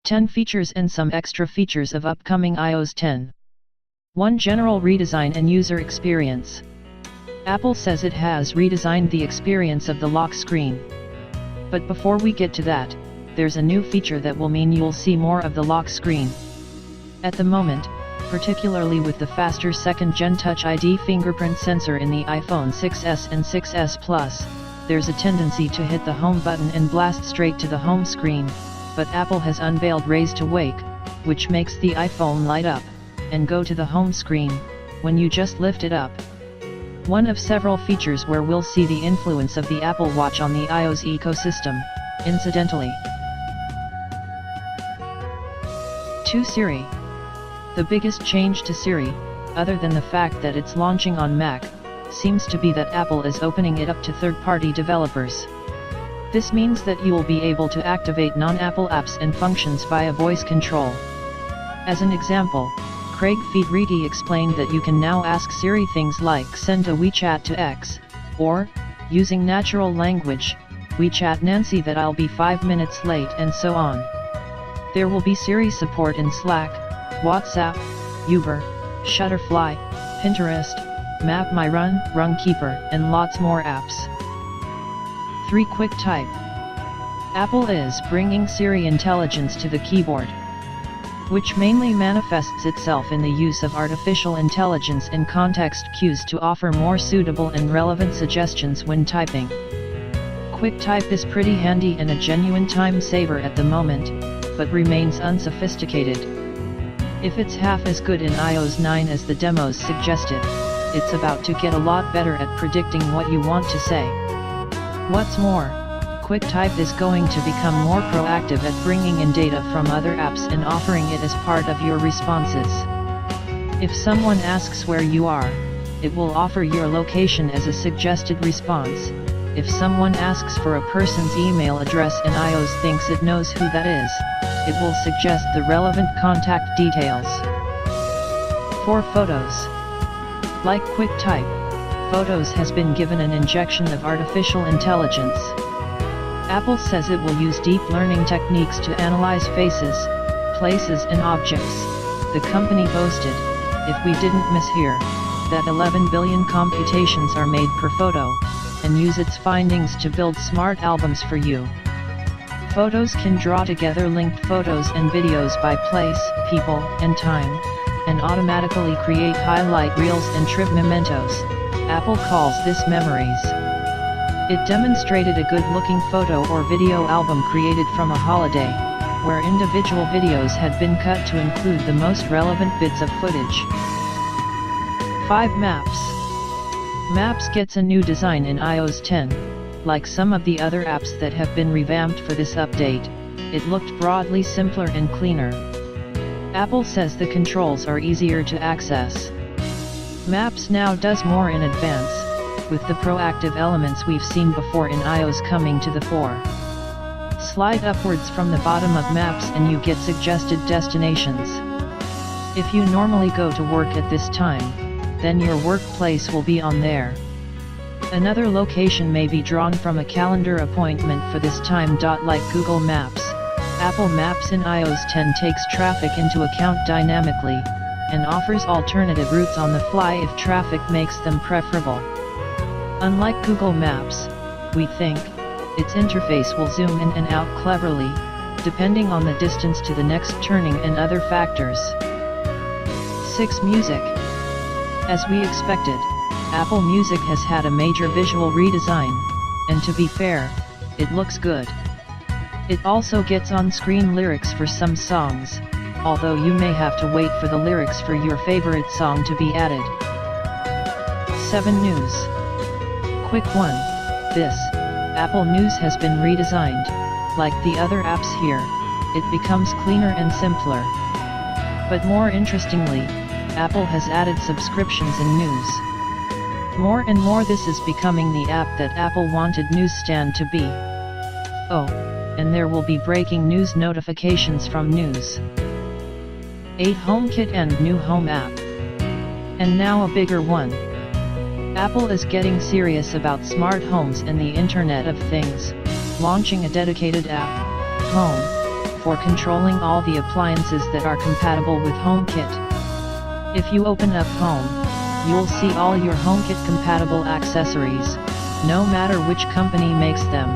10 features and some extra features of upcoming iOS 10. 1. General redesign and user experience. Apple says it has redesigned the experience of the lock screen. But before we get to that, there's a new feature that will mean you'll see more of the lock screen. At the moment, particularly with the faster second-gen Touch ID fingerprint sensor in the iPhone 6s and 6s Plus, there's a tendency to hit the home button and blast straight to the home screen, but Apple has unveiled Raise to Wake, which makes the iPhone light up and go to the home screen when you just lift it up. One of several features where we'll see the influence of the Apple Watch on the iOS ecosystem, incidentally. 2. Siri. The biggest change to Siri, other than the fact that it's launching on Mac, seems to be that Apple is opening it up to third-party developers. This means that you will be able to activate non-Apple apps and functions via voice control. As an example, Craig Federighi explained that you can now ask Siri things like send a WeChat to X, or, using natural language, WeChat Nancy that I'll be 5 minutes late, and so on. There will be Siri support in Slack, WhatsApp, Uber, Shutterfly, Pinterest, Map My Run, Runkeeper, and lots more apps. 3. Quick Type. Apple is bringing Siri intelligence to the keyboard, which mainly manifests itself in the use of artificial intelligence and context cues to offer more suitable and relevant suggestions when typing. Quick Type is pretty handy and a genuine time saver at the moment, but remains unsophisticated. If it's half as good in iOS 9 as the demos suggested, it's about to get a lot better at predicting what you want to say. What's more, QuickType is going to become more proactive at bringing in data from other apps and offering it as part of your responses. If someone asks where you are, it will offer your location as a suggested response. If someone asks for a person's email address and iOS thinks it knows who that is, it will suggest the relevant contact details. 4. Photos. Like QuickType, Photos has been given an injection of artificial intelligence. Apple says it will use deep learning techniques to analyze faces, places and objects. The company boasted, "If we didn't mishear, that 11 billion computations are made per photo, and use its findings to build smart albums for you." Photos can draw together linked photos and videos by place, people, and time, and automatically create highlight reels and trip mementos. Apple calls this memories. It demonstrated a good-looking photo or video album created from a holiday, where individual videos had been cut to include the most relevant bits of footage. 5. Maps. Maps gets a new design in iOS 10. Like some of the other apps that have been revamped for this update, it looked broadly simpler and cleaner. Apple says the controls are easier to access. Maps now does more in advance, with the proactive elements we've seen before in iOS coming to the fore. Slide upwards from the bottom of Maps and you get suggested destinations. If you normally go to work at this time, then your workplace will be on there. Another location may be drawn from a calendar appointment for this time. Like Google Maps, Apple Maps in iOS 10 takes traffic into account dynamically, and offers alternative routes on the fly if traffic makes them preferable. Unlike Google Maps, we think, its interface will zoom in and out cleverly, depending on the distance to the next turning and other factors. 6. Music. As we expected, Apple Music has had a major visual redesign, and to be fair, it looks good. It also gets on-screen lyrics for some songs, although you may have to wait for the lyrics for your favorite song to be added. 7. News. Quick 1. This, Apple News has been redesigned. Like the other apps here, it becomes cleaner and simpler. But more interestingly, Apple has added subscriptions in News. More and more this is becoming the app that Apple wanted Newsstand to be. Oh, and there will be breaking news notifications from News. 8. HomeKit and new Home app. And now a bigger one. Apple is getting serious about smart homes and the Internet of Things, launching a dedicated app, Home, for controlling all the appliances that are compatible with HomeKit. If you open up Home, you'll see all your HomeKit compatible accessories, no matter which company makes them,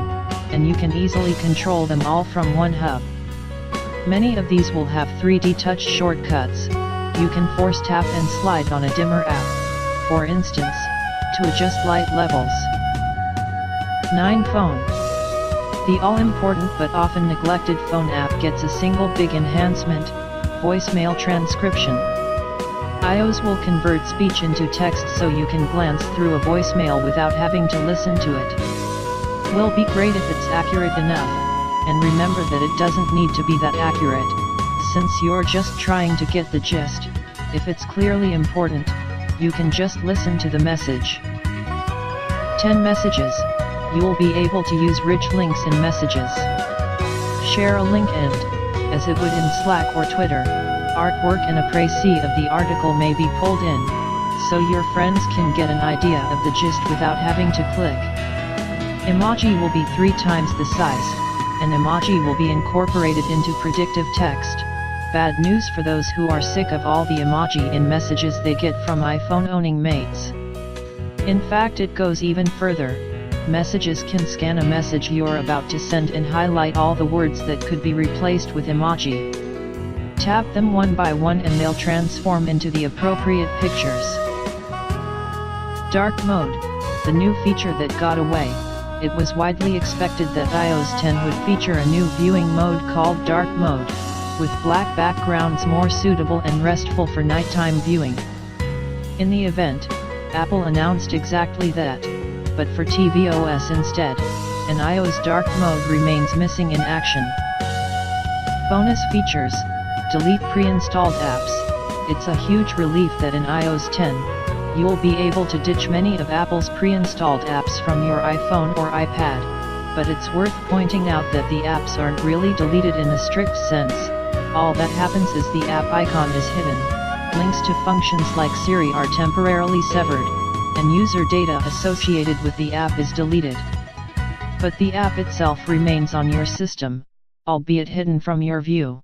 and you can easily control them all from one hub. Many of these will have 3D touch shortcuts. You can force tap and slide on a dimmer app, for instance, to adjust light levels. 9. Phone. The all-important but often neglected phone app gets a single big enhancement: voicemail transcription. iOS will convert speech into text so you can glance through a voicemail without having to listen to it. Will be great if it's accurate enough, and remember that it doesn't need to be that accurate, since you're just trying to get the gist. If it's clearly important, you can just listen to the message. 10. Messages. You'll be able to use rich links in messages. Share a link and, as it would in Slack or Twitter, artwork and a précis of the article may be pulled in, so your friends can get an idea of the gist without having to click. Emoji will be 3 times the size. An emoji will be incorporated into predictive text. Bad news for those who are sick of all the emoji in messages they get from iPhone-owning mates. In fact, it goes even further. Messages can scan a message you're about to send and highlight all the words that could be replaced with emoji. Tap them one by one and they'll transform into the appropriate pictures. Dark mode, the new feature that got away. It was widely expected that iOS 10 would feature a new viewing mode called dark mode, with black backgrounds more suitable and restful for nighttime viewing. In the event, Apple announced exactly that, but for tvOS instead, an iOS dark mode remains missing in action. Bonus features: delete pre-installed apps. It's a huge relief that in iOS 10, you'll be able to ditch many of Apple's pre-installed apps from your iPhone or iPad, but it's worth pointing out that the apps aren't really deleted in a strict sense. All that happens is the app icon is hidden, links to functions like Siri are temporarily severed, and user data associated with the app is deleted. But the app itself remains on your system, albeit hidden from your view.